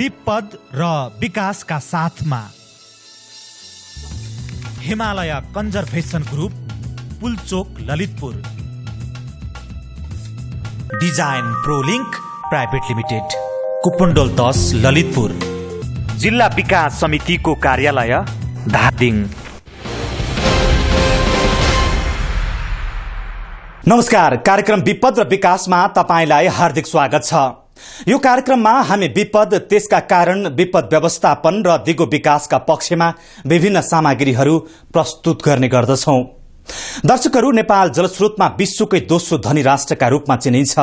विपद र विकासका साथमा Himalaya conservation group, Pulchowk, Lalitpur. Design Prolink private limited, Kupondole 10, Lalitpur. जिल्ला विकास समितिको कार्यालय, धादिङ। नमस्कार, कार्यक्रम विपद र विकासमा तपाईलाई हार्दिक स्वागत छ। यो कार्यक्रममा हामी विपद, त्यसका कारण, विपद व्यवस्थापन र दिगो विकासका पक्षमा विभिन्न सामग्रीहरू प्रस्तुत गर्ने गर्दछौं। दर्शकहरू, नेपाल जलस्रोतमा विश्वकै दोस्रो धनी राष्ट्रका रूपमा चिनिन्छ।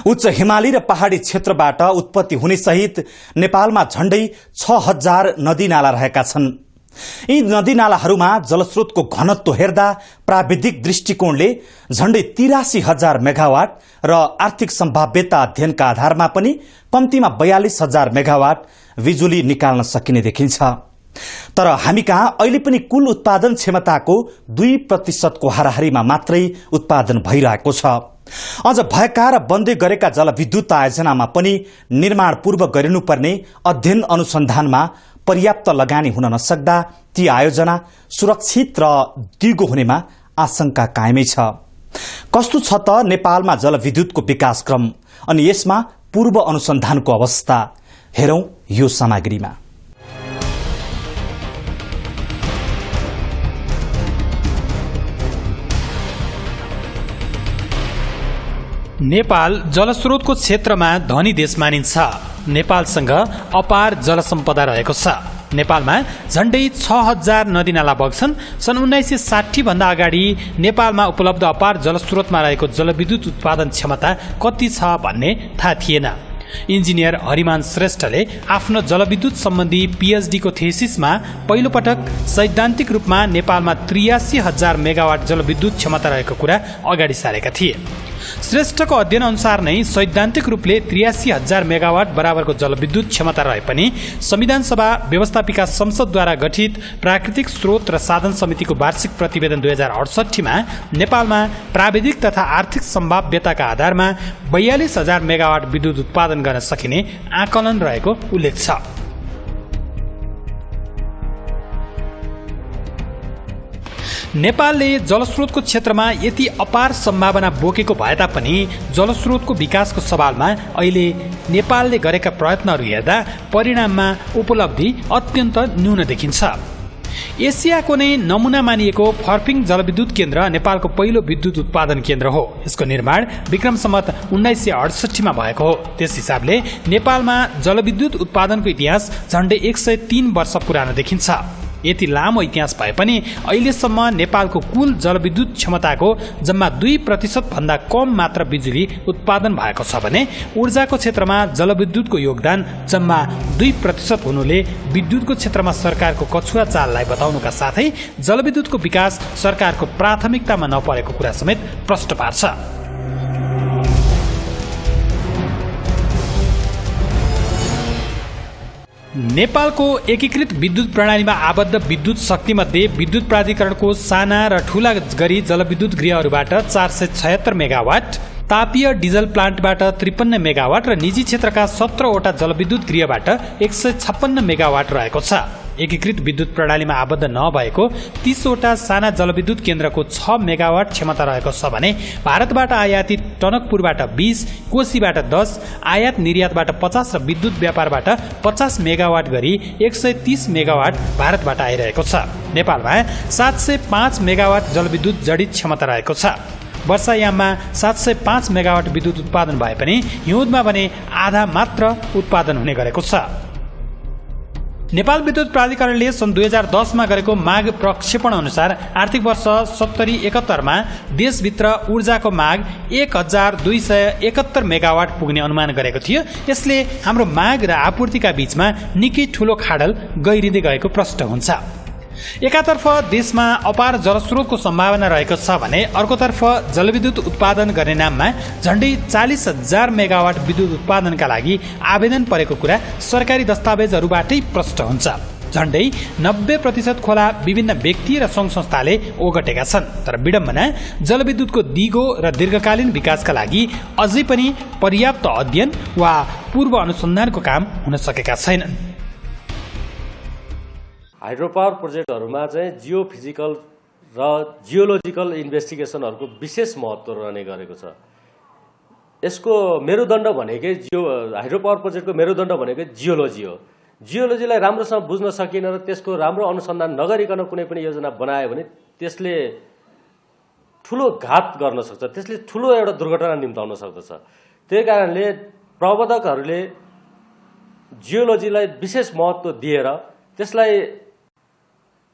उच्च हिमाली र पहाड़ी क्षेत्रबाट उत्पत्ति हुने सहित नेपालमा झण्डै 6000 नदीनाला रहेका छन्। यी नदीनालाहरूमा जलस्रोतको घनत्व हेर्दा प्राविधिक दृष्टिकोणले झण्डै 83,000 मेगावाट र आर्थिक सम्भाव्यता अध्ययनका आधारमा पनि कम्तीमा 42,000 मेगावाट बिजुली निकाल्न सकिने देखिन्छ। तर हामी कहाँ अहिले पनि कुल उत्पादन क्षमताको 2% को हाराहारीमा मात्रै उत्पादन भइरहेको छ। अझ भएका र बन्दै गरेका जलविद्युत आयोजनामा पनि निर्माण पूर्व गरिनुपर्ने अध्ययन अनुसन्धानमा पर्याप्त लगानी हुन नसक्दा ती आयोजना सुरक्षित र दिगो हुनेमा आशंका कायमै छ। कस्तो छ त नेपालमा जलविद्युतको विकास क्रम अनि यसमा पूर्व अनुसन्धानको अवस्था? हेरौं यो सामग्रीमा। नेपाल जलस्रोतको क्षेत्रमा धनी देश मानिन्छ। नेपालसँग अपार जलसम्पदा रहेको छ। नेपालमा झण्डै 6000 नदीनाला बग्छन्। सन् 1960 भन्दा अगाडि नेपालमा उपलब्ध अपार जलस्रोतमा रहेको जलविद्युत उत्पादन क्षमता कति छ भन्ने थाहा थिएन। इन्जिनियर हरिमान श्रेष्ठले आफ्नो जलविद्युत सम्बन्धी पीएचडी को थेसिसमा पहिलो पटक सैद्धान्तिक रूपमा नेपालमा 83,000 मेगावाट जलविद्युत क्षमता रहेको कुरा अगाडि सारेका थिए। श्रेष्ठको अध्ययन अनुसार नै सैद्धान्तिक रूपले 83,000 मेगावाट बराबरको जलविद्युत क्षमता रहे पनि संविधान सभा व्यवस्थापिका संसदद्वारा गठित प्राकृतिक स्रोत र साधन समितिको वार्षिक प्रतिवेदन 2068 मा नेपालमा प्राविधिक तथा आर्थिक सम्भाव्यताका आधारमा 42,000 मेगावाट विद्युत उत्पादन गर्न सकिने आकलन रहेको उल्लेख छ। नेपालले जलस्रोतको क्षेत्रमा यति अपार सम्भावना बोकेको भए तापनि जलस्रोतको विकासको सवालमा अहिले नेपालले गरेका प्रयत्नहरू हेर्दा परिणाममा उपलब्धि अत्यन्त न्यून देखिन्छ। एसियाको नै नमुना मानिएको फर्पिङ जलविद्युत केन्द्र नेपालको पहिलो विद्युत उत्पादन केन्द्र हो। यसको निर्माण विक्रम सम्वत 1968 मा भएको हो। त्यस हिसाबले नेपालमा जलविद्युत उत्पादनको इतिहास झण्डै 103 वर्ष पुरानो देखिन्छ। यति लामो इतिहास भए पनि अहिलेसम्म नेपालको कुल जलविद्युत क्षमताको जम्मा 2% भन्दा कम मात्र बिजुली उत्पादन भएको छ भने ऊर्जाको क्षेत्रमा जलविद्युतको योगदान जम्मा 2% हुनुले विद्युतको क्षेत्रमा सरकारको कछुवा चाललाई बताउनुका साथै जलविद्युतको विकास सरकारको प्राथमिकतामा नपरेको कुरा समेत प्रष्ट पार्छ। नेपालको एकीकृत विद्युत प्रणालीमा आबद्ध विद्युत शक्तिमध्ये विद्युत प्राधिकरणको साना र ठूला गरी जलविद्युत गृहहरूबाट 476 मेगावाट, तापीय डिजल प्लान्टबाट 53 मेगावाट र निजी क्षेत्रका 17 वटा जलविद्युत गृहबाट 156 मेगावाट रहेको छ। एकीकृत विद्युत प्रणालीमा आबद्ध नभएको 30 वटा साना जलविद्युत केन्द्रको 6 मेगावाट क्षमता रहेको छ भने भारतबाट आयातित टनकपुरबाट 20, कोशीबाट 10, आयात निर्यातबाट 50 र विद्युत व्यापारबाट 50 मेगावाट गरी 130 मेगावाट भारतबाट आइरहेको छ। नेपालमा 705 मेगावाट जलविद्युत जडित क्षमता रहेको छ। वर्षायाममा 705 मेगावाट विद्युत उत्पादन भए पनि हिउँदमा भने आधा मात्र उत्पादन हुने गरेको छ। नेपाल विद्युत प्राधिकरणले सन् 2010 मा गरेको माग प्रक्षेपण अनुसार आर्थिक वर्ष 70-71 मा देशभित्र ऊर्जाको माग 1271 मेगावाट पुग्ने अनुमान गरेको थियो। यसले हाम्रो माग र आपूर्तिका बीचमा निकै ठूलो खाडल गहिरिँदै गएको प्रष्ट हुन्छ। एकातर्फ देशमा अपार जलस्रोतको सम्भावना रहेको छ भने अर्कोतर्फ जलविद्युत उत्पादन गर्ने नाममा झण्डै 40,000 मेगावाट विद्युत उत्पादनका लागि आवेदन परेको कुरा सरकारी दस्तावेजहरूबाटै प्रष्ट हुन्छ। झण्डै 90% खोला विभिन्न व्यक्ति र सङ्घ संस्थाले ओगटेका छन्। तर विडम्बना जलविद्युतको दिगो र दीर्घकालीन विकासका लागि अझै पनि पर्याप्त अध्ययन वा पूर्व अनुसन्धानको काम हुन सकेका छैनन्। हाइड्रोपावर प्रोजेक्टहरूमा चाहिँ जियोफिजिकल र जियोलोजिकल इन्भेस्टिगेसनहरूको विशेष महत्त्व रहने गरेको छ। यसको मेरुदण्ड भनेकै हाइड्रोपावर प्रोजेक्टको मेरुदण्ड भनेकै जियोलोजी हो। जियोलोजीलाई राम्रोसँग बुझ्न सकिन र त्यसको राम्रो अनुसन्धान नगरिकन कुनै पनि योजना बनायो भने त्यसले ठुलो घात गर्न सक्छ, त्यसले ठुलो एउटा दुर्घटना निम्ताउन सक्दछ। त्यही कारणले प्रबन्धकहरूले जियोलोजीलाई विशेष महत्त्व दिएर त्यसलाई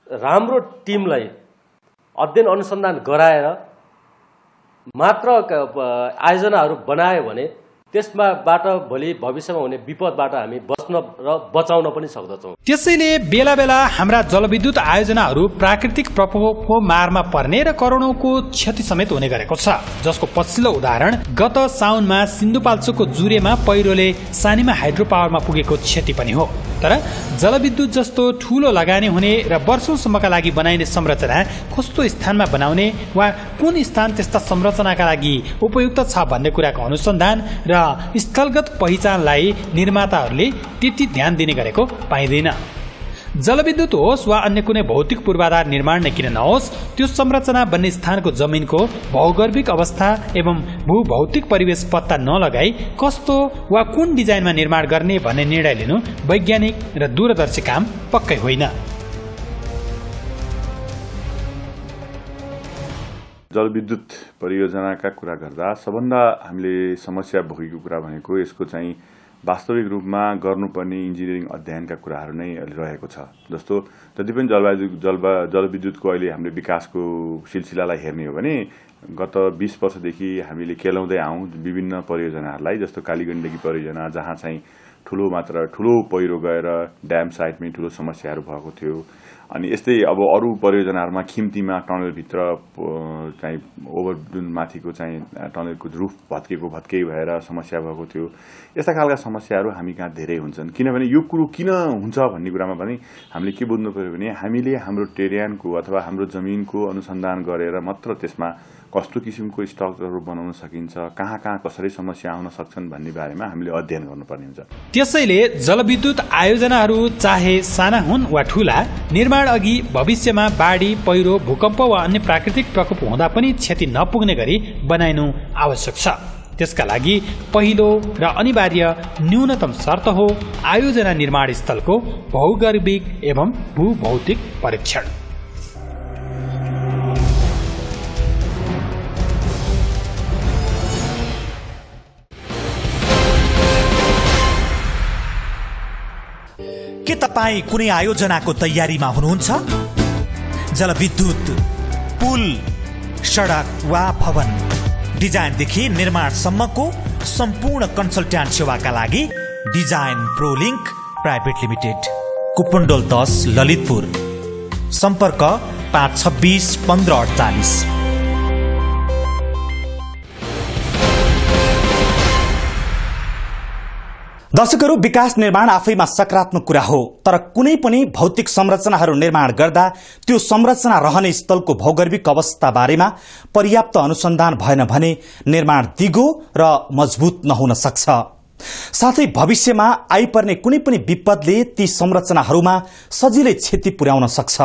राम्रो टिमलाई अध्ययन अनुसन्धान गराएर मात्र आयोजनाहरू बनायो भने त्यसबाट भोलि भविष्यमा हुने विपदबाट हामी बच्न र बचाउन पनि सक्दछौँ। त्यसैले बेला बेला हाम्रा जलविद्युत आयोजनाहरू प्राकृतिक प्रकोपको मारमा पर्ने र करोडौंको क्षति समेत हुने गरेको छ, जसको पछिल्लो उदाहरण गत साउनमा सिन्धुपाल्चोकको जुरेमा पहिरोले सानीमा हाइड्रो पावरमा पुगेको क्षति पनि हो। तर जलविद्युत जस्तो ठूलो लगानी हुने र वर्षौंसम्मका लागि बनाइने संरचना कस्तो स्थानमा बनाउने वा कुन स्थान त्यस्ता संरचनाका लागि उपयुक्त छ भन्ने कुराको अनुसन्धान र स्थलगत पहिचानलाई निर्माताहरूले त्यति ध्यान दिने गरेको पाइँदैन। जलविद्युत होस् वा अन्य कुनै भौतिक पूर्वाधार निर्माण नै किन नहोस्, त्यो संरचना बन्ने स्थानको जमिनको भौगर्भिक अवस्था एवं भूभौतिक परिवेश पत्ता नलगाई कस्तो वा कुन डिजाइनमा निर्माण गर्ने भन्ने निर्णय लिनु वैज्ञानिक र दूरदर्शी काम पक्कै होइन। जलविद्युत परियोजनाका कुरा गर्दा सबभन्दा हामीले समस्या भोगेको कुरा भनेको यसको चाहिँ वास्तविक रूपमा गर्नुपर्ने इन्जिनियरिङ अध्ययनका कुराहरू नै अहिले रहेको छ। जस्तो जति पनि जलविद्युतको अहिले हामीले विकासको सिलसिलालाई हेर्ने हो भने गत 20 वर्षदेखि हामीले केलाउँदै आउँ विभिन्न परियोजनाहरूलाई, जस्तो कालीगण्डकी परियोजना जहाँ चाहिँ ठुलो पहिरो गएर ड्याम साइटमै ठुलो समस्याहरू भएको थियो। अनि यस्तै अब अरू परियोजनाहरूमा खिम्तीमा टनलभित्र चाहिँ ओभरब्रिज माथिको चाहिँ टनलको रुफ भत्कै भएर समस्या भएको थियो। यस्ता खालका समस्याहरू हामी कहाँ धेरै हुन्छन्। किनभने यो कुरो किन हुन्छ भन्ने कुरामा पनि हामीले के बुझ्नु पर्यो भने हामीले हाम्रो टेरियानको अथवा हाम्रो जमिनको अनुसन्धान गरेर मात्र त्यसमा कस्तो किसिमको स्ट्रक्चरहरू बनाउन सकिन्छ, कहाँ कसरी समस्या आउन सक्छन् भन्ने बारेमा हामीले अध्ययन गर्नुपर्ने हुन्छ। त्यसैले जलविद्युत आयोजनाहरू चाहे साना हुन् वा ठूला, निर्माण अघि भविष्यमा बाढी, पहिरो, भूकम्प वा अन्य प्राकृतिक प्रकोप हुँदा पनि क्षति नपुग्ने गरी बनाइनु आवश्यक छ। त्यसका लागि पहिलो र अनिवार्य न्यूनतम शर्त हो आयोजना निर्माण स्थलको भौगर्भिक एवं भूभौतिक परीक्षण। के तपाईँ कुनै आयोजनाको तयारीमा हुनुहुन्छ? जलविद्युत, पुल, सडक वा भवन, डिजाइनदेखि निर्माणसम्मको सम्पूर्ण कन्सल्ट्यान्ट सेवाका लागि design Prolink private limited, Kupondole 10 Lalitpur, सम्पर्क 526 1548। दर्शकहरू, विकास निर्माण आफैमा सकारात्मक कुरा हो, तर कुनै पनि भौतिक संरचनाहरू निर्माण गर्दा त्यो संरचना रहने स्थलको भौगर्भिक अवस्था बारेमा पर्याप्त अनुसन्धान भएन भने निर्माण दिगो र मजबुत नहुन सक्छ। साथै भविष्यमा आइपर्ने कुनै पनि विपदले ती संरचनाहरूमा सजिलै क्षति पुर्याउन सक्छ।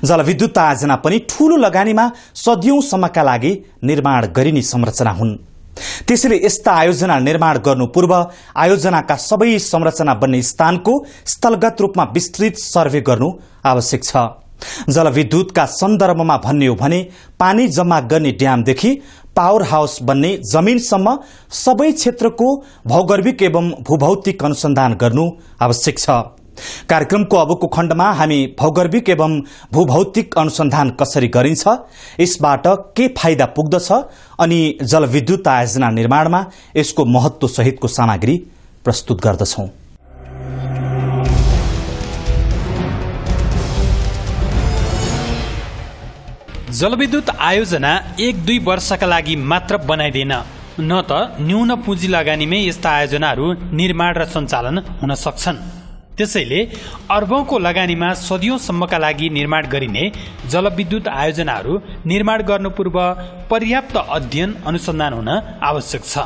जलविद्युत आयोजना पनि ठूलो लगानीमा सदियौंसम्मका लागि निर्माण गरिने संरचना हुन्। त्यसैले यस्ता आयोजना निर्माण गर्नु पूर्व आयोजनाका सबै संरचना बन्ने स्थानको स्थलगत रूपमा विस्तृत सर्वे गर्नु आवश्यक छ। जलविद्युतका सन्दर्भमा भन्ने हो भने पानी जम्मा गर्ने ड्यामदेखि पावर हाउस बन्ने जमिनसम्म सबै क्षेत्रको भौगर्भिक एवं भूभौतिक अनुसन्धान गर्नु आवश्यक छ। कार्यक्रमको अबको खण्डमा हामी भौगर्भिक एवं भूभौतिक अनुसन्धान कसरी गरिन्छ, यसबाट के फाइदा पुग्दछ अनि जलविद्युत आयोजना निर्माणमा यसको महत्व सहितको सामग्री प्रस्तुत गर्दछौं। जलविद्युत आयोजना 1-2 वर्षका लागि मात्र बनाइदैन, न त न्यून पुँजी लगानीमै यस्ता आयोजनाहरू निर्माण र सञ्चालन हुन सक्छन्। त्यसैले अर्बौंको लगानीमा सदियौंसम्मका लागि निर्माण गरिने जलविद्युत आयोजनाहरू निर्माण गर्नु पूर्व पर्याप्त अध्ययन अनुसन्धान हुन आवश्यक छ।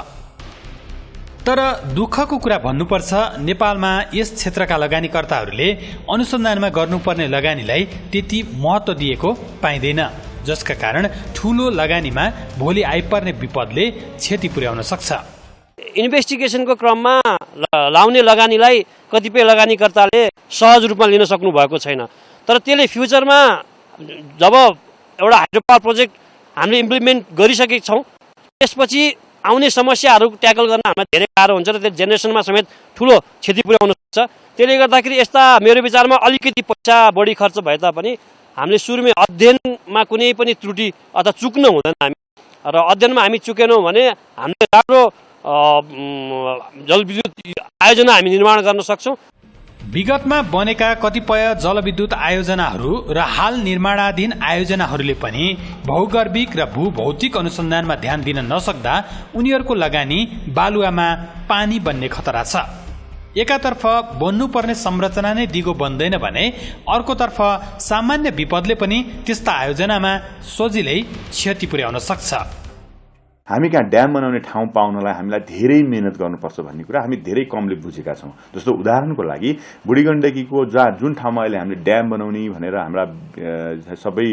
तर दुःखको कुरा भन्नुपर्छ, नेपालमा यस क्षेत्रका लगानीकर्ताहरूले अनुसन्धानमा गर्नुपर्ने लगानीलाई त्यति महत्त्व दिएको पाइँदैन, जसका कारण ठूलो लगानीमा भोलि आइपर्ने विपदले क्षति पुर्याउन सक्छ। इन्भेस्टिगेसनको क्रममा लाउने लगानीलाई कतिपय लगानीकर्ताले सहज रूपमा लिन सक्नु भएको छैन। तर त्यसले फ्युचरमा जब एउटा हाइड्रो पावर प्रोजेक्ट हामीले इम्प्लिमेन्ट गरिसकेका छौँ, त्यसपछि आउने समस्याहरू ट्याकल गर्न हामीलाई धेरै गाह्रो हुन्छ र त्यो जेनेरेसनमा समेत ठुलो क्षति पुर्याउन सक्छ। त्यसले गर्दाखेरि यस्ता मेरो विचारमा अलिकति पैसा बढी खर्च भए तापनि हामीले सुरुमै अध्ययनमा कुनै पनि त्रुटि अथवा चुक्न हुँदैन। हामी र अध्ययनमा हामी चुकेनौँ भने हामीले राम्रो जलविद्युत आयोजना हामी निर्माण गर्न सक्छौँ। विगतमा बनेका कतिपय जलविद्युत आयोजनाहरू र हाल निर्माणाधीन आयोजनाहरूले पनि भौगर्भिक र भूभौतिक अनुसन्धानमा ध्यान दिन नसक्दा उनीहरूको लगानी बालुवामा पानी बन्ने खतरा छ। एकातर्फ बन्नुपर्ने संरचना नै दिगो बन्दैन भने अर्कोतर्फ सामान्य विपदले पनि त्यस्ता आयोजनामा सजिलै क्षति पुर्याउन सक्छ। हामी कहाँ ड्याम बनाउने ठाउँ पाउनलाई हामीलाई धेरै मेहनत गर्नुपर्छ भन्ने कुरा हामी धेरै कमले बुझेका छौँ। जस्तो उदाहरणको लागि बुढी गण्डकीको जुन ठाउँमा अहिले हामीले ड्याम बनाउने भनेर हाम्रा सबै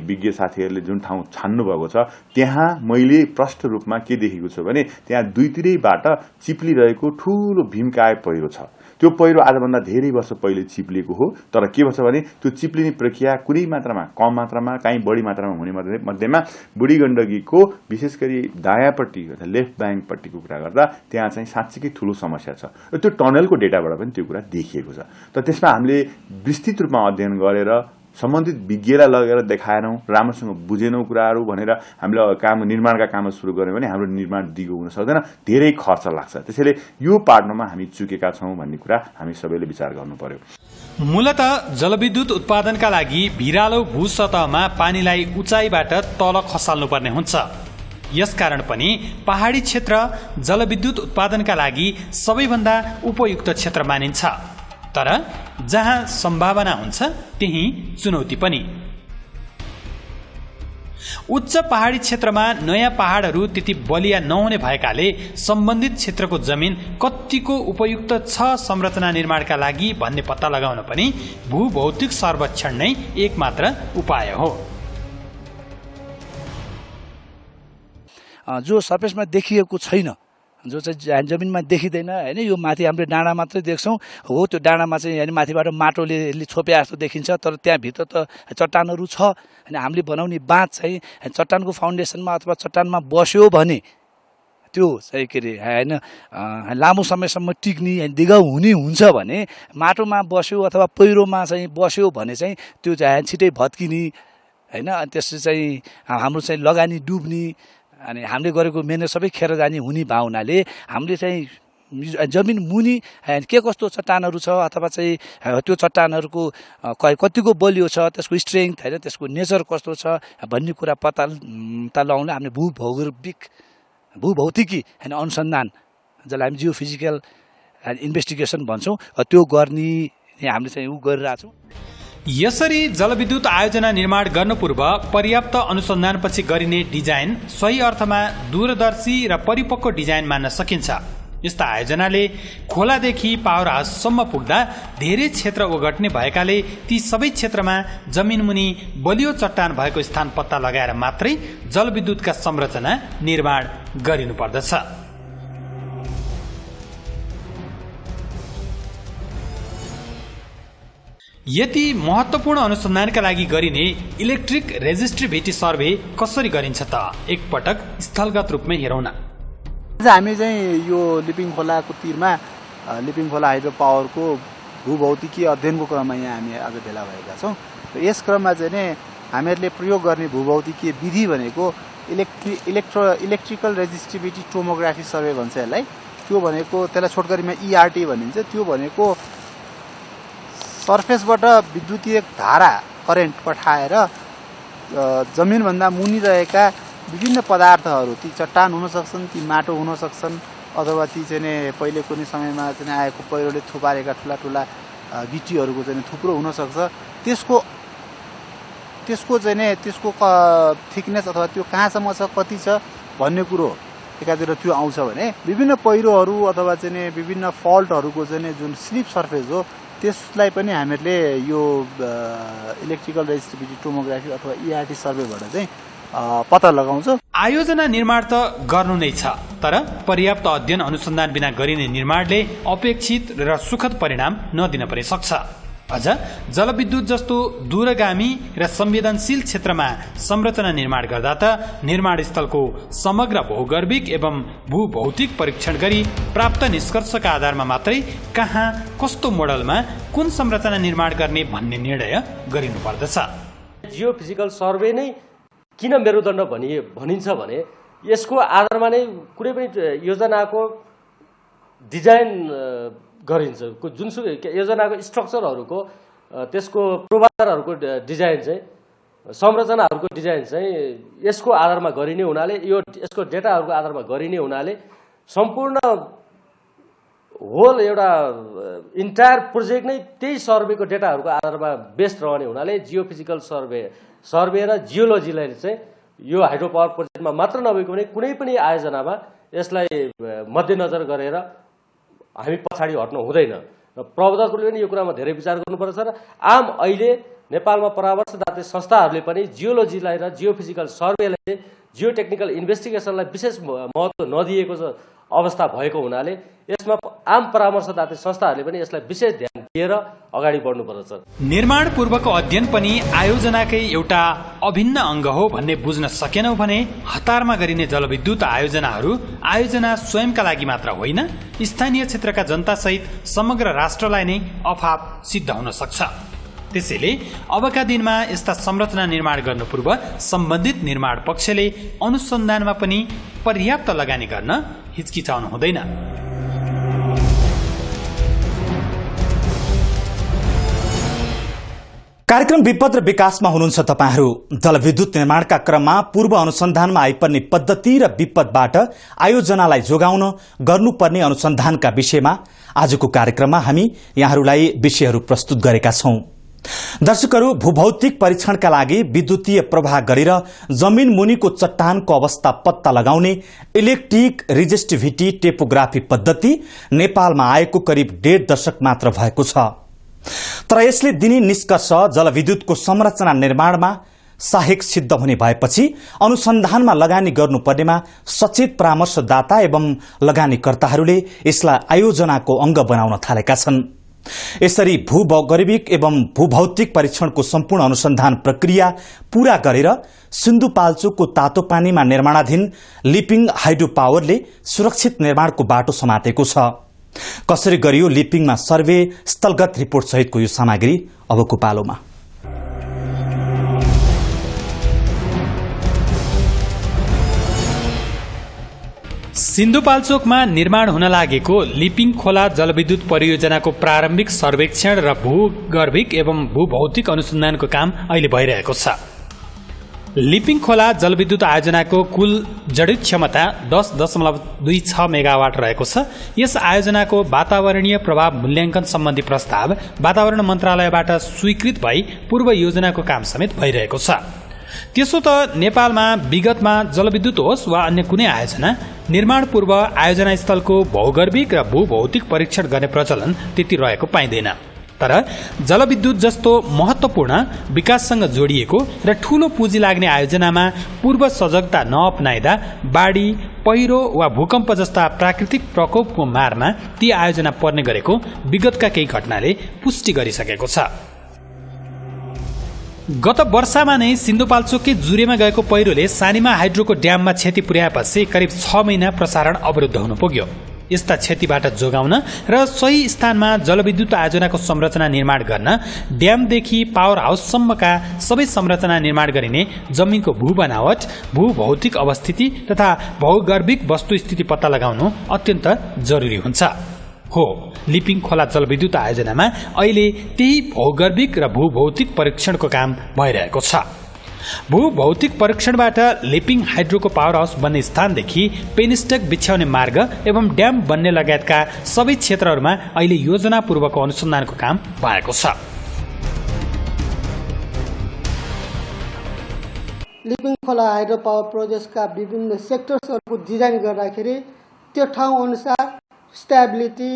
विज्ञ साथीहरूले जुन ठाउँ छान्नुभएको छ, त्यहाँ मैले प्रष्ट रूपमा के देखेको छु भने त्यहाँ दुईतिरैबाट चिप्लिरहेको ठुलो भीमकाय पहिरो छ। त्यो पहिरो आजभन्दा धेरै वर्ष पहिले चिप्लिएको हो, तर के भन्छ भने त्यो चिप्लिने प्रक्रिया कुनै मात्रामा कम मात्रामा कहीँ बढी मात्रामा हुने मध्येमा बुढी गण्डकीको विशेष गरी दायाँपट्टि अथवा लेफ्ट ब्याङ्कपट्टिको कुरा गर्दा त्यहाँ चाहिँ साँच्चीकै ठुलो समस्या छ र त्यो टनलको डेटाबाट पनि त्यो कुरा देखिएको छ। तर त्यसमा हामीले विस्तृत रूपमा अध्ययन गरेर सम्बन्धित विज्ञलाई लगेर देखाएनौँ, राम्रोसँग बुझेनौँ कुराहरू भनेर हामीले निर्माणका काम सुरु गऱ्यौँ भने हाम्रो निर्माण दिगो हुन सक्दैन, धेरै खर्च लाग्छ। त्यसैले यो पार्टमा हामी चुकेका छौँ भन्ने कुरा हामी सबैले विचार गर्नु पर्यो। मूलतः जलविद्युत उत्पादनका लागि भिरालो भूसतहमा पानीलाई उचाइबाट तल खसाल्नुपर्ने हुन्छ। यसकारण पनि पहाडी क्षेत्र जलविद्युत उत्पादनका लागि सबैभन्दा उपयुक्त क्षेत्र मानिन्छ। तर जहाँ सम्भावना हुन्छ त्यही चुनौती पनि। उच्च पहाडी क्षेत्रमा नयाँ पहाडहरू त्यति बलिया नहुने भएकाले सम्बन्धित क्षेत्रको जमिन कतिको उपयुक्त छ संरचना निर्माणका लागि भन्ने पत्ता लगाउन पनि भूभौतिक सर्वेक्षण नै एकमात्र उपाय हो। जो सर्फेसमा देखिएको छैन, जो चाहिँ जमिनमा देखिँदैन होइन, यो माथि हामीले डाँडा मात्रै देख्छौँ। हो, त्यो डाँडामा चाहिँ होइन माथिबाट माटोले छोपे जस्तो देखिन्छ, तर त्यहाँभित्र त चट्टानहरू छ। अनि हामीले बनाउने बाँध चाहिँ चट्टानको फाउन्डेसनमा अथवा चट्टानमा बस्यो भने त्यो चाहिँ के अरे होइन लामो समयसम्म टिक्ने दिगाउ हुने हुन्छ भने माटोमा बस्यो अथवा पहिरोमा चाहिँ बस्यो भने चाहिँ त्यो चाहिँ छिटै भत्किने होइन। अनि त्यसले चाहिँ हाम्रो चाहिँ लगानी डुब्ने अनि हामीले गरेको मेहनत सबै खेर जाने हुने भावनाले हामीले चाहिँ जमिन मुनि के कस्तो चट्टानहरू छ अथवा चाहिँ त्यो चट्टानहरूको कतिको बलियो छ, त्यसको स्ट्रेङ्थ होइन, त्यसको नेचर कस्तो छ भन्ने कुरा पत्ता लगाउन हामीले भूभौतिकी होइन अनुसन्धान, जसलाई हामी जियोफिजिकल इन्भेस्टिगेसन भन्छौँ, त्यो गर्ने हामीले चाहिँ गरिरहेछौँ। यसरी जलविद्युत आयोजना निर्माण गर्नु पूर्व पर्याप्त अनुसन्धानपछि गरिने डिजाइन सही अर्थमा दूरदर्शी र परिपक्व डिजाइन मान्न सकिन्छ। यस्ता आयोजनाले खोलादेखि पावर हाउससम्म पुग्दा धेरै क्षेत्र ओगट्ने भएकाले ती सबै क्षेत्रमा जमिनमुनि बलियो चट्टान भएको स्थान पत्ता लगाएर मात्रै जलविद्युतका संरचना निर्माण गरिनुपर्दछ। यति महत्त्वपूर्ण अनुसन्धानका लागि गरिने इलेक्ट्रिक रेजिस्ट्रिभिटी सर्वे कसरी गरिन्छ त एकपटक स्थलगत रूपमै हेरौँ न। हामी चाहिँ यो लिपिङ खोलाको तीरमा लिपिङ खोला हाइड्रो पावरको भूभौतिकीय अध्ययनको क्रममा यहाँ हामी आज भेला भएका छौँ। यस क्रममा चाहिँ नै हामीहरूले प्रयोग गर्ने भूभौतिकीय विधि भनेको इलेक्ट्रिकल रेजिस्टिभिटी टोमोग्राफी सर्वे भन्छ यसलाई। त्यो भनेको त्यसलाई छोटकरीमा ERT भनिन्छ। त्यो भनेको सर्फेसबाट विद्युतीय धारा करेन्ट पठाएर जमिनभन्दा मुनि रहेका विभिन्न पदार्थहरू, ती चट्टान हुन सक्छन्, ती माटो हुन सक्छन्, अथवा ती चाहिँ पहिले कुनै समयमा चाहिँ आएको पहिरोले थुपारेका ठुला ठुला गिटीहरूको चाहिँ थुप्रो हुनसक्छ। त्यसको चाहिँ त्यसको थिकनेस अथवा त्यो कहाँसम्म छ, कति छ भन्ने कुरो एकातिर त्यो आउँछ भने विभिन्न पहिरोहरू अथवा चाहिँ विभिन्न फल्टहरूको चाहिँ जुन स्लिप सर्फेस हो त्यसलाई पनि हामीहरूले यो इलेक्ट्रिकल रेजिस्टिभिटी टोमोग्राफी अथवा ERT सर्वेबाट चाहिँ पत्ता लगाउँछ। आयोजना निर्माण त गर्नु नै छ, तर पर्याप्त अध्ययन अनुसन्धान बिना गरिने निर्माणले अपेक्षित र सुखद परिणाम नदिन पनि सक्छ। अझ जलविद्युत जस्तो दूरगामी र संवेदनशील क्षेत्रमा संरचना निर्माण गर्दा त निर्माण स्थलको समग्र भौगर्भिक एवं भूभौतिक परीक्षण गरी प्राप्त निष्कर्षका आधारमा मात्रै कहाँ कस्तो मोडलमा कुन संरचना निर्माण गर्ने भन्ने निर्णय गरिनुपर्दछ। जियोफिजिकल सर्वे नै किन मेरुदण्ड भनिन्छ भने यसको आधारमा नै कुनै पनि योजनाको डिजाइन गरिन्छ। जुनसुकै योजनाको स्ट्रक्चरहरूको त्यसको पूर्वाधारहरूको डिजाइन चाहिँ संरचनाहरूको डिजाइन चाहिँ यसको आधारमा गरिने हुनाले यसको डेटाहरूको आधारमा गरिने हुनाले सम्पूर्ण होल एउटा इन्टायर प्रोजेक्ट नै त्यही सर्वेको डेटाहरूको आधारमा बेस्ड रहने हुनाले जियोफिजिकल सर्वे र जियोलोजीलाई चाहिँ यो हाइड्रो पावर प्रोजेक्टमा मात्र नभएको भने कुनै पनि आयोजनामा यसलाई मध्यनजर गरेर हामी पछाडि हट्नु हुँदैन र प्रबन्धकहरूले पनि यो कुरामा धेरै विचार गर्नुपर्छ र आम अहिले नेपालमा परामर्शदाता संस्थाहरूले पनि जियोलोजीलाई र जियोफिजिकल सर्वेलाई जियो टेक्निकल इन्भेस्टिगेसनलाई विशेष महत्त्व नदिएको अवस्था भएको हुनाले यसमा आम परामर्शदाता संस्थाहरूले पनि यसलाई विशेष ध्यान दिएर अगाडि बढ्नुपर्दछ। निर्माण पूर्वको अध्ययन पनि आयोजनाकै एउटा अभिन्न अङ्ग हो भन्ने बुझ्न सकेनौं भने हतारमा गरिने जलविद्युत आयोजना स्वयंका लागि मात्र होइन, स्थानीय क्षेत्रका जनतासहित समग्र राष्ट्रलाई नै अफाप सिद्ध हुन सक्छ। त्यसैले अबका दिनमा यस्ता संरचना निर्माण गर्नु पूर्व सम्बन्धित निर्माण पक्षले अनुसन्धानमा पनि पर्याप्त लगानी गर्न हिचकिचाउनु हुँदैन। कार्यक्रम विपद र विकासमा हुनुहुन्छ तपाईहरू। जलविद्युत निर्माणका क्रममा पूर्व अनुसन्धानमा आइपर्ने पद्धति र विपदबाट आयोजनालाई जोगाउन गर्नुपर्ने अनुसन्धानका विषयमा आजको कार्यक्रममा हामी यहाँहरूलाई विषयहरू प्रस्तुत गरेका छौं। दर्शकहरू, भूभौतिक परीक्षणका लागि विद्युतीय प्रवाह गरेर जमिन मुनिको चट्टानको अवस्था पत्ता लगाउने इलेक्ट्रिक रेजिस्टिभिटी टेपोग्राफी पद्धति नेपालमा आएको करिब 1.5 दशक मात्र भएको छ। तर यसले दिने निष्कर्ष जलविद्युतको संरचना निर्माणमा सहायक सिद्ध हुने भएपछि अनुसन्धानमा लगानी गर्नुपर्नेमा सचेत परामर्शदाता एवं लगानीकर्ताहरूले यसलाई आयोजनाको अङ्ग बनाउन थालेका छन्। यसरी भूगर्भिक एवं भूभौतिक परीक्षणको सम्पूर्ण अनुसन्धान प्रक्रिया पूरा गरेर सिन्धुपाल्चोकको तातो पानीमा निर्माणाधीन लिपिङ हाइड्रो पावरले सुरक्षित निर्माणको बाटो समातेको छ। कसरी गरियो लिपिङमा सर्वे स्थलगत रिपोर्ट सहितको यो सामग्री अबको पालोमा। सिन्धुपाल्चोकमा निर्माण हुन लागेको लिपिङ खोला जलविद्युत परियोजनाको प्रारम्भिक सर्वेक्षण र भूगर्भिक एवं भूभौतिक अनुसन्धानको काम अहिले भइरहेको छ। लिपिङ खोला जलविद्युत आयोजनाको कुल जडित क्षमता 10.26 मेगावाट रहेको छ। यस आयोजनाको वातावरणीय प्रभाव मूल्याङ्कन सम्बन्धी प्रस्ताव वातावरण मन्त्रालयबाट स्वीकृत भई पूर्व योजनाको काम समेत भइरहेको छ। त्यसो त नेपालमा विगतमा जलविद्युत होस् वा अन्य कुनै आयोजना निर्माण पूर्व आयोजना स्थलको भौगर्भिक र भूभौतिक परीक्षण गर्ने प्रचलन त्यति रहेको पाइँदैन। तर जलविद्युत जस्तो महत्वपूर्ण विकाससँग जोडिएको र ठूलो पुँजी लाग्ने आयोजनामा पूर्व सजगता नअपनाइदा बाढी, पहिरो वा भूकम्प जस्ता प्राकृतिक प्रकोपको मारमा ती आयोजना पर्ने गरेको विगतका केही घटनाले पुष्टि गरिसकेको छ। गत वर्षमा नै सिन्धुपाल्चोककै जुरेमा गएको पहिरोले सानीमा हाइड्रोको ड्याममा क्षति पुर्याएपछि करिब 6 महिना प्रसारण अवरुद्ध हुन पुग्यो। यस्ता क्षतिबाट जोगाउन र सही स्थानमा जलविद्युत आयोजनाको संरचना निर्माण गर्न ड्यामदेखि पावर हाउससम्मका सबै संरचना निर्माण गरिने जमिनको भूबनावट, भूभौतिक अवस्थिति तथा भौगर्भिक वस्तुस्थिति पत्ता लगाउनु अत्यन्त जरुरी हुन्छ। हो, लिपिङ खोला जलविद्युत आयोजनामा अहिले त्यही भौगर्भिक र भूभौतिक परीक्षणको काम भइरहेको छ। भूभौतिक परीक्षणबाट लिपिङ हाइड्रोको पावर हाउस बन्ने स्थानदेखि पेनिस्टक बिछ्याउने मार्ग एवं ड्याम बन्ने लगायतका सबै क्षेत्रहरूमा अहिले योजनापूर्वक अनुसन्धानको काम भएको छ। लिपिङ खोला हाइड्रो पावर प्रोजेक्टका विभिन्न सेक्टर्सहरूको डिजाइन गर्दाखेरि त्यो ठाउँ अनुसार स्टेबिलिटी,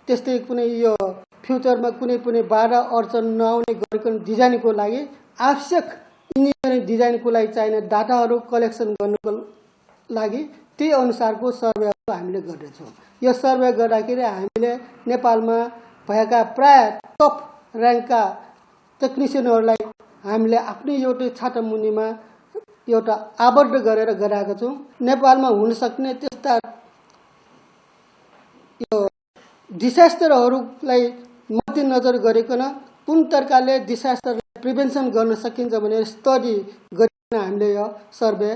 त्यस्तै कुनै यो फ्युचरमा कुनै पनि बाधा अर्चन नआउने गरिकन डिजाइनको लागि आवश्यक इन्जिनियरिङ डिजाइनको लागि चाहिने डाटाहरू कलेक्सन गर्नुको लागि त्यही अनुसारको सर्वेहरू हामीले गर्दैछौँ। यो सर्वे गर्दाखेरि हामीले नेपालमा भएका प्राय टप र्याङ्कका टेक्निसियनहरूलाई हामीले आफ्नै एउटै छातामुनिमा एउटा आबद्ध गरेर गराएका छौँ। नेपालमा हुन सक्ने त्यस्ता यो डिसास्टरहरूलाई मध्यनजर गरिकन कुन तरिकाले डिसास्टर प्रिभेन्सन गर्न सकिन्छ भनेर स्टडी गरिकन हामीले यो सर्वे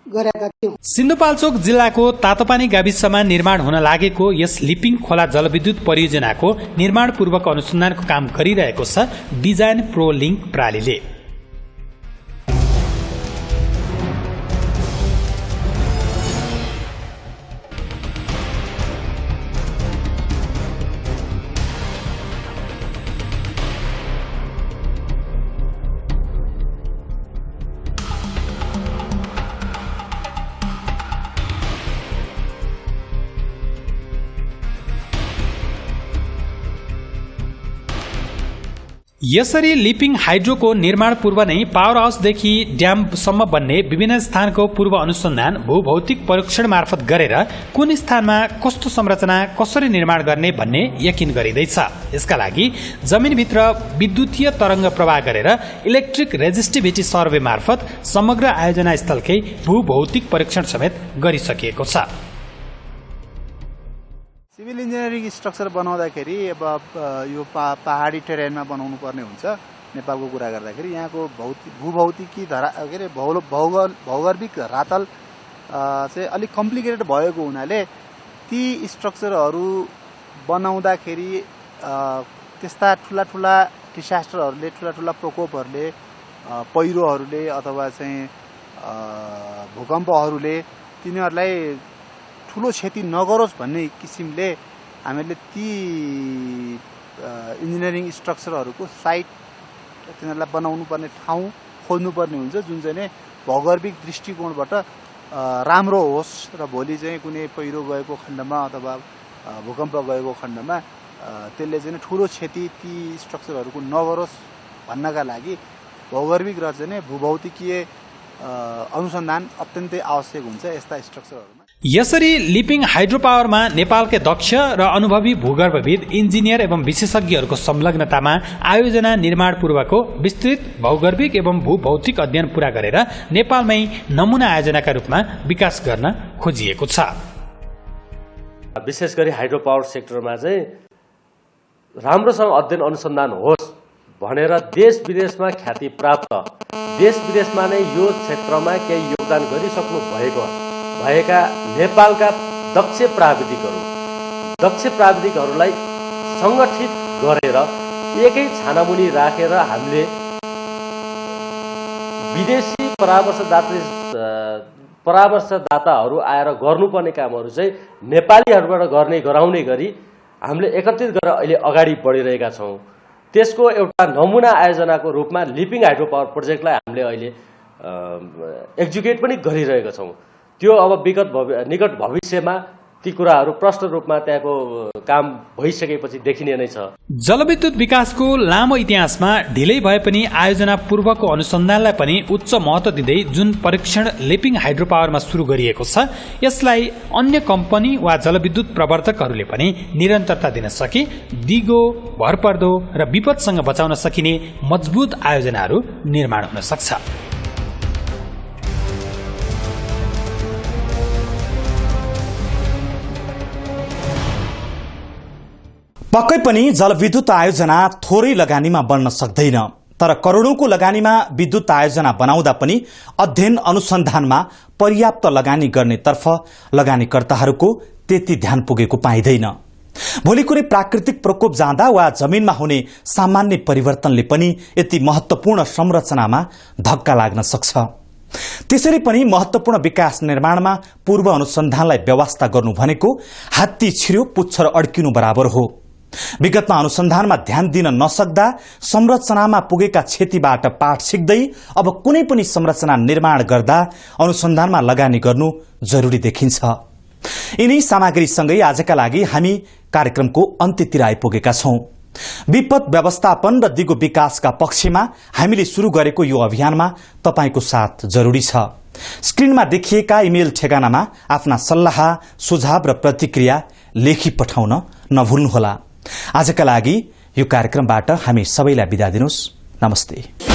गरेका थियौँ। सिन्धुपाल्चोक जिल्लाको तातोपानी गाविसमा निर्माण हुन लागेको यस लिपिङ खोला जलविद्युत परियोजनाको निर्माणपूर्वक अनुसन्धानको काम गरिरहेको छ डिजाइन प्रो लिङ्क प्रालीले। यसरी लिपिङ हाइड्रोको निर्माण पूर्व नै पावर हाउसदेखि ड्यामसम्म बन्ने विभिन्न स्थानको पूर्व अनुसन्धान भूभौतिक परीक्षण मार्फत गरेर कुन स्थानमा कस्तो संरचना कसरी निर्माण गर्ने भन्ने यकिन गरिँदैछ। यसका लागि जमिनभित्र विद्युतीय तरंग प्रवाह गरेर इलेक्ट्रिक रेजिस्टिभिटी सर्वे मार्फत समग्र आयोजना स्थलकै भूभौतिक परीक्षण समेत गरिसकिएको छ। सिभिल इन्जिनियरिङ स्ट्रक्चर बनाउँदाखेरि अब यो पहाडी टेरेनमा बनाउनु पर्ने हुन्छ। नेपालको कुरा गर्दाखेरि यहाँको भूभौतिकी के अरे भौगर्भिक रातल चाहिँ अलिक कम्प्लिकेटेड भएको हुनाले ती स्ट्रक्चरहरू बनाउँदाखेरि त्यस्ता ठुला डिसास्टरहरूले ठुला प्रकोपहरूले पहिरोहरूले अथवा चाहिँ भूकम्पहरूले तिनीहरूलाई ठुलो क्षति नगरोस् भन्ने किसिमले हामीले ती इन्जिनियरिङ स्ट्रक्चरहरूको साइट तिनीहरूलाई बनाउनु पर्ने ठाउँ खोज्नुपर्ने हुन्छ जुन चाहिँ भौगर्भिक दृष्टिकोणबाट राम्रो होस् र भोलि चाहिँ कुनै पहिरो गएको खण्डमा अथवा भूकम्प गएको खण्डमा त्यसले चाहिँ ठुलो क्षति ती स्ट्रक्चरहरूको नगरोस् भन्नका लागि भौगर्भिक र चाहिँ भूभौतिकीय अनुसन्धान अत्यन्तै आवश्यक हुन्छ यस्ता स्ट्रक्चरहरूमा। यसरी लिपिङ हाइड्रो पावरमा नेपालकै दक्ष र अनुभवी भूगर्भविद इन्जिनियर एवं विशेषज्ञहरूको संलग्नतामा आयोजना निर्माण पूर्वको विस्तृत भौगर्भिक एवं भूभौतिक अध्ययन पूरा गरेर नेपालमै नमुना आयोजनाका रूपमा विकास गर्न खोजिएको छ। विशेष गरी हाइड्रो पावर सेक्टरमा चाहिँ राम्रोसँग अध्ययन अनुसन्धान होस् भनेर देश विदेशमा ख्याति प्राप्त देश विदेशमा नै यो क्षेत्रमा केही योगदान गरिसक्नु भएका नेपालका दक्ष प्राविधिकहरूलाई संगठित गरेर एकै छानामुनि राखेर हामीले विदेशी परामर्शदाताहरू आएर गर्नुपर्ने कामहरू चाहिँ नेपालीहरूबाट गराउने गरी हामीले एकत्रित गरेर अहिले अगाडि बढिरहेका छौँ। त्यसको एउटा नमुना आयोजनाको रूपमा लिपिङ हाइड्रो पावर प्रोजेक्टलाई हामीले अहिले एक्जिक्युट पनि गरिरहेका छौँ। त्यो अब निकट भविष्यमा ती कुराहरू प्रष्ट रूपमा त्यहाँको काम भइसकेपछि देखिने नै छ। जलविद्युत विकासको लामो इतिहासमा ढिलै भए पनि आयोजना पूर्वको अनुसन्धानलाई पनि उच्च महत्त्व दिँदै जुन परीक्षण लिपिङ हाइड्रो पावरमा सुरु गरिएको छ यसलाई अन्य कम्पनी वा जलविद्युत प्रवर्तकहरूले पनि निरन्तरता दिन सके दिगो भरपर्दो र विपदसँग बचाउन सकिने मजबुत आयोजनाहरू निर्माण हुन सक्छ। पक्कै पनि जलविद्युत आयोजना थोरै लगानीमा बन्न सक्दैन, तर करोडौंको लगानीमा विद्युत आयोजना बनाउँदा पनि अध्ययन अनुसन्धानमा पर्याप्त लगानी गर्नेतर्फ लगानीकर्ताहरूको त्यति ध्यान पुगेको पाइँदैन। भोलि कुनै प्राकृतिक प्रकोप जाँदा वा जमिनमा हुने सामान्य परिवर्तनले पनि यति महत्वपूर्ण संरचनामा धक्का लाग्न सक्छ। त्यसरी पनि महत्वपूर्ण विकास निर्माणमा पूर्व अनुसन्धानलाई व्यवस्था गर्नु भनेको हात्ती छिर्यो पुच्छर अड्किनु बराबर हो। विगतमा अनुसन्धानमा ध्यान दिन नसक्दा संरचनामा पुगेका क्षतिबाट पाठ सिक्दै अब कुनै पनि संरचना निर्माण गर्दा अनुसन्धानमा लगानी गर्नु जरुरी देखिन्छ। यिनै सामग्रीसँगै आजका लागि हामी कार्यक्रमको अन्त्यतिर आइपुगेका छौं। विपद व्यवस्थापन र दिगो विकासका पक्षमा हामीले शुरू गरेको यो अभियानमा तपाईको साथ जरुरी छ। स्क्रिनमा देखिएका इमेल ठेगानामा आफ्ना सल्लाह, सुझाव र प्रतिक्रिया लेखी पठाउन नभुल्नुहोला। आजका लागि यो कार्यक्रमबाट हामी सबैलाई बिदा दिनुस्। नमस्ते।